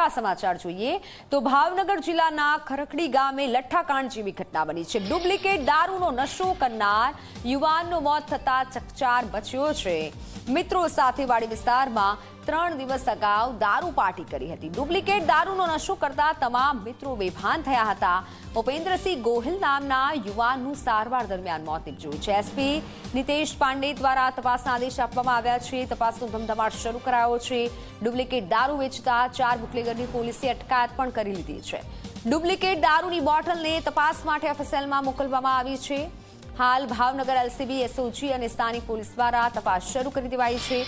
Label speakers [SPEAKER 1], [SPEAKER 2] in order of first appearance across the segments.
[SPEAKER 1] મોટા સમાચાર જોઈએ તો ભાવનગર જિલ્લાના ખરકડી ગામે લઠ્ઠાકાંડ જેવી ઘટના બની છે। ડુપ્લિકેટ દારૂનો નશો કરનાર યુવાનનું મોત થતા ચકચાર મચ્યો છે। મિત્રો સાથે વાડી વિસ્તારમાં 3 દિવસ અગાઉ દારૂ પાર્ટી કરી હતી। ડુપ્લિકેટ દારૂનો નશો કરતા તમામ મિત્રો બેભાન થયા હતા। ભૂપેન્દ્રસિંહ ગોહિલ નામના યુવાનનું સારવાર દરમિયાન મોત નીપજ્યું છે। એસપી નિતેશ પાંડે દ્વારા તપાસના આદેશ આપવામાં આવ્યા છે। તપાસનો ધમધમાટ શરૂ કરાયો છે। ડુપ્લિકેટ દારૂ વેચતા 4 બુટલેગરની પોલીસે અટકાયત પણ કરી લીધી છે। ડુપ્લિકેટ દારૂની બોટલને તપાસ માટે એફએસએલમાં મોકલવામાં આવી છે। હાલ ભાવનગર એલસીબી, એસઓજી અને સ્થાનિક પોલીસ દ્વારા તપાસ શરૂ કરી દેવાઈ છે।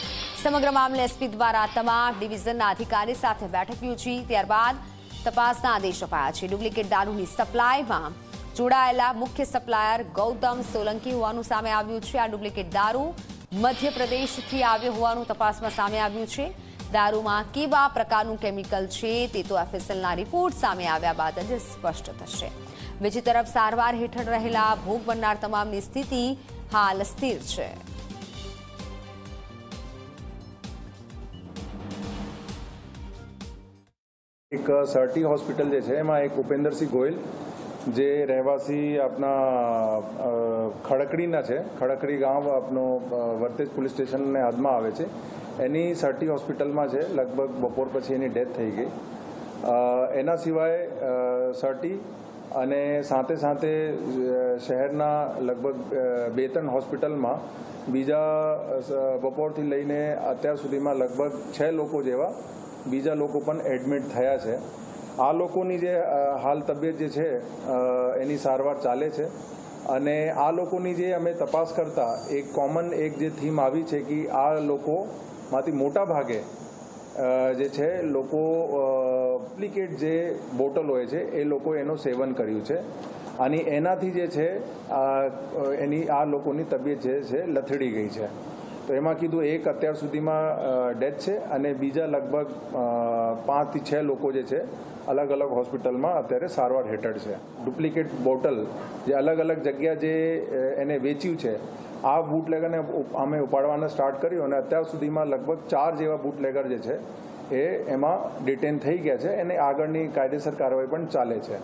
[SPEAKER 1] સમગ્ર મામલે એસપી દ્વારા તમામ ડિવિઝનના અધિકારી સાથે બેઠક યોજી ત્યારબાદ તપાસના આદેશ અપાયા છે। ડુપ્લિકેટ દારૂની સપ્લાયમાં જોડાયેલા મુખ્ય સપ્લાયર ગૌતમ સોલંકી હોવાનું સામે આવ્યું છે। આ ડુપ્લિકેટ દારૂ મધ્યપ્રદેશથી આવ્યો હોવાનું તપાસમાં સામે આવ્યું છે। દારૂમાં કેવા પ્રકારનું કેમિકલ છે તે તો એફએસએલના રિપોર્ટ સામે આવ્યા બાદ જ સ્પષ્ટ થશે। બીજી તરફ સારવાર હેઠળ રહેલા ભોગ બનનાર તમામની સ્થિતિ હાલ સ્થિર છે।
[SPEAKER 2] એક સરટી હોસ્પિટલ જે છે એમાં એક ભૂપેન્દ્રસિંહ ગોહિલ જે રહેવાસી આપના ખડકડીના છે, ખડકડી ગામ આપનો વર્તેજ પોલીસ સ્ટેશનને હદમાં આવે છે, એની સરટી હોસ્પિટલમાં છે। લગભગ બપોર પછી એની ડેથ થઈ ગઈ। એના સિવાય સરટી અને સાથે સાથે શહેરના લગભગ 2-3 હોસ્પિટલમાં બીજા બપોરથી લઈને અત્યાર સુધીમાં લગભગ 6 લોકો જેવા બીજા લોકો પણ એડમિટ થયા છે। આ લોકોની જે હાલ તબિયત જે છે એની સારવાર ચાલે છે અને આ લોકોની જે અમે તપાસ કરતા એક કોમન જે થીમ આવી છે કે આ લોકોમાંથી મોટા ભાગે જે છે લોકો ડુપ્લિકેટ જે બોટલ હોય છે એ લોકો એનું સેવન કર્યું છે અને એનાથી જે છે એની આ લોકોની તબિયત જે છે લથડી ગઈ છે। તો એમાં કીધું એક અત્યાર સુધીમાં ડેથ છે અને બીજા લગભગ 5 થી 6 લોકો જે છે અલગ અલગ હોસ્પિટલમાં અત્યારે સારવાર હેઠળ છે। ડુપ્લિકેટ બોટલ જે અલગ અલગ જગ્યા જે એને વેચ્યું છે આ બુટલેગરને અમે ઉપાડવાના સ્ટાર્ટ કર્યું અને અત્યાર સુધીમાં લગભગ 4 જેવા બુટલેગર જે છે એ એમાં ડિટેન થઈ ગયા છે અને આગળની કાયદેસર કાર્યવાહી પણ ચાલે છે।